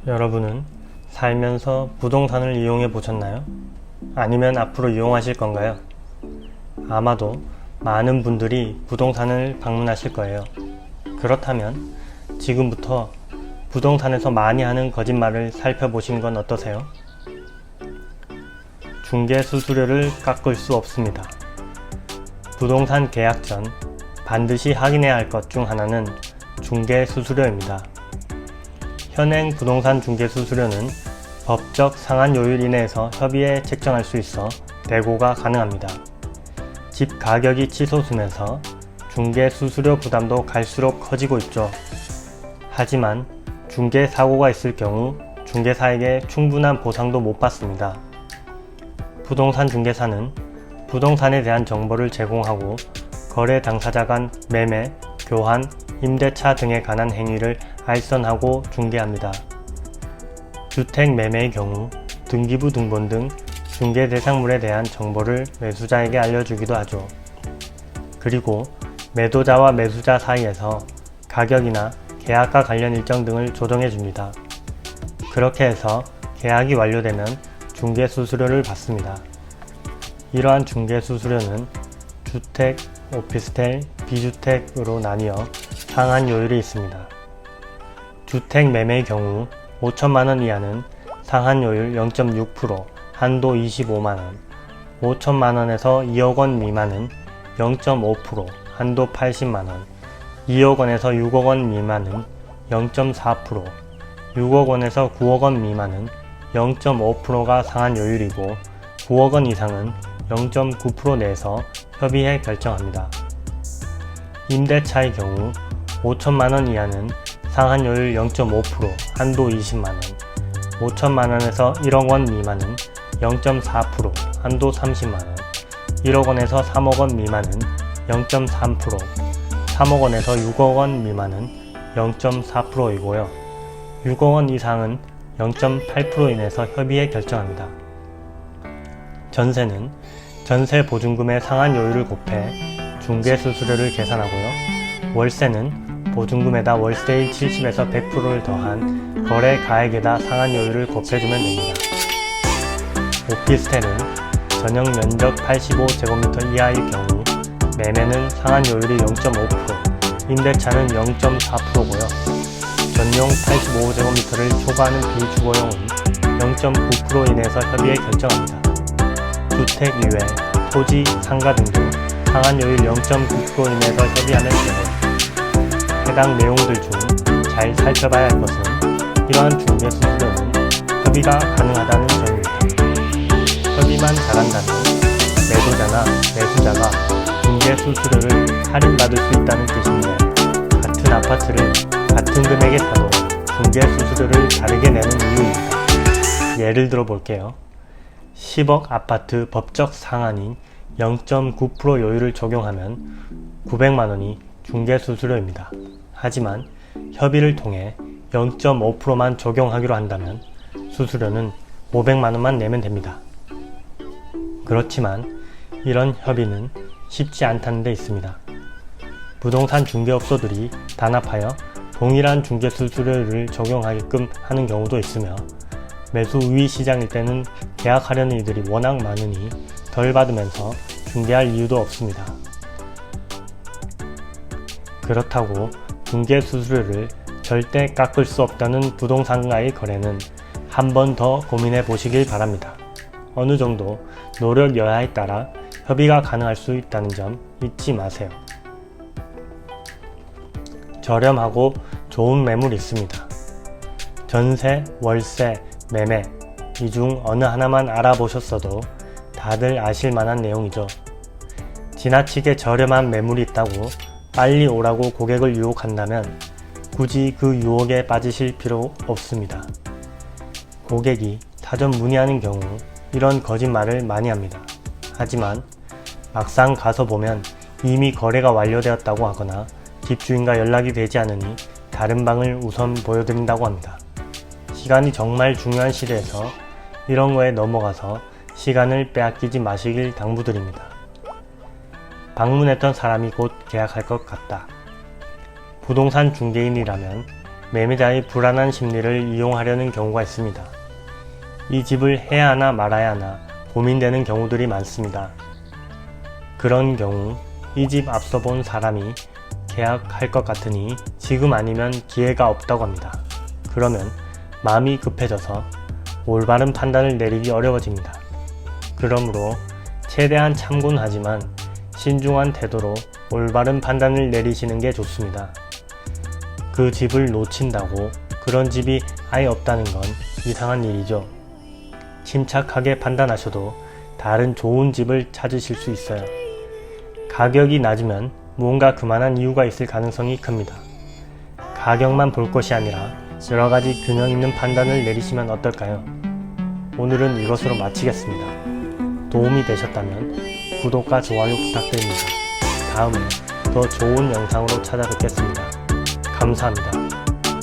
여러분은 살면서 부동산을 이용해 보셨나요? 아니면 앞으로 이용하실 건가요? 아마도 많은 분들이 부동산을 방문하실 거예요. 그렇다면 지금부터 부동산에서 많이 하는 거짓말을 살펴보신 건 어떠세요? 중개 수수료를 깎을 수 없습니다. 부동산 계약 전 반드시 확인해야 할 것 중 하나는 중개 수수료입니다. 현행 부동산 중개 수수료는 법적 상한 요율 이내에서 협의해 책정할 수 있어 대고가 가능합니다. 집 가격이 치솟으면서 중개 수수료 부담도 갈수록 커지고 있죠. 하지만 중개 사고가 있을 경우 중개사에게 충분한 보상도 못 받습니다. 부동산 중개사는 부동산에 대한 정보를 제공하고 거래 당사자 간 매매, 교환, 임대차 등에 관한 행위를 알선하고 중개합니다. 주택 매매의 경우 등기부 등본 등 중개 대상물에 대한 정보를 매수자에게 알려주기도 하죠. 그리고 매도자와 매수자 사이에서 가격이나 계약과 관련 일정 등을 조정해줍니다. 그렇게 해서 계약이 완료되면 중개 수수료를 받습니다. 이러한 중개 수수료는 주택, 오피스텔, 비주택으로 나뉘어 상한 요율이 있습니다. 주택 매매의 경우 5천만원 이하는 상한 요율 0.6%, 한도 25만원, 5천만원에서 2억원 미만은 0.5%, 한도 80만원, 2억원에서 6억원 미만은 0.4%, 6억원에서 9억원 미만은 0.5%가 상한 요율이고 9억원 이상은 0.9% 내에서 협의해 결정합니다. 임대차의 경우 5천만원 이하는 상한 요율 0.5%, 한도 20만원, 5천만원에서 1억원 미만은 0.4%, 한도 30만원, 1억원에서 3억원 미만은 0.3%, 3억원에서 6억원 미만은 0.4%이고요. 6억원 이상은 0.8% 이내에서 협의해 결정합니다. 전세는 전세 보증금의 상한 요율을 곱해 중개 수수료를 계산하고요. 월세는 보증금에다 월세일 70에서 100%를 더한 거래 가액에다 상한 요율을 곱해주면 됩니다. 오피스텔은 전용 면적 85제곱미터 이하의 경우 매매는 상한 요율이 0.5%, 임대차는 0.4%고요. 전용 85제곱미터를 초과하는 비주거용은 0.9% 이내에서 협의해 결정합니다. 주택 이외, 토지, 상가 등도 상한 요율 0.9% 이내에서 협의하면 되고, 해당 내용들 중 잘 살펴봐야 할 것은 이러한 중개 수수료는 협의가 가능하다는 점입니다. 협의만 잘한다면 매도자나 매수자가 중개 수수료를 할인받을 수 있다는 뜻인데, 같은 아파트를 같은 금액에 사도 중개 수수료를 다르게 내는 이유입니다. 예를 들어 볼게요. 10억 아파트 법적 상한인 0.9% 요율을 적용하면 900만원이 중개 수수료입니다. 하지만 협의를 통해 0.5%만 적용하기로 한다면 수수료는 500만원만 내면 됩니다. 그렇지만 이런 협의는 쉽지 않다는 데 있습니다. 부동산 중개업소들이 단합하여 동일한 중개 수수료를 적용하게끔 하는 경우도 있으며, 매수 우위 시장일 때는 계약하려는 이들이 워낙 많으니 덜 받으면서 중개할 이유도 없습니다. 그렇다고 중개 수수료를 절대 깎을 수 없다는 부동산과의 거래는 한 번 더 고민해 보시길 바랍니다. 어느 정도 노력 여하에 따라 협의가 가능할 수 있다는 점 잊지 마세요. 저렴하고 좋은 매물이 있습니다. 전세, 월세, 매매, 이 중 어느 하나만 알아보셨어도 다들 아실 만한 내용이죠. 지나치게 저렴한 매물이 있다고 빨리 오라고 고객을 유혹한다면 굳이 그 유혹에 빠지실 필요 없습니다. 고객이 사전 문의하는 경우 이런 거짓말을 많이 합니다. 하지만 막상 가서 보면 이미 거래가 완료되었다고 하거나 집주인과 연락이 되지 않으니 다른 방을 우선 보여드린다고 합니다. 시간이 정말 중요한 시대에서 이런 거에 넘어가서 시간을 빼앗기지 마시길 당부드립니다. 방문했던 사람이 곧 계약할 것 같다. 부동산 중개인이라면 매매자의 불안한 심리를 이용하려는 경우가 있습니다. 이 집을 해야 하나 말아야 하나 고민되는 경우들이 많습니다. 그런 경우 이 집 앞서 본 사람이 계약할 것 같으니 지금 아니면 기회가 없다고 합니다. 그러면 마음이 급해져서 올바른 판단을 내리기 어려워집니다. 그러므로 최대한 참고는 하지만 신중한 태도로 올바른 판단을 내리시는 게 좋습니다. 그 집을 놓친다고 그런 집이 아예 없다는 건 이상한 일이죠. 침착하게 판단하셔도 다른 좋은 집을 찾으실 수 있어요. 가격이 낮으면 무언가 그만한 이유가 있을 가능성이 큽니다. 가격만 볼 것이 아니라 여러가지 균형 있는 판단을 내리시면 어떨까요? 오늘은 이것으로 마치겠습니다. 도움이 되셨다면 구독과 좋아요 부탁드립니다. 다음에 더 좋은 영상으로 찾아뵙겠습니다. 감사합니다.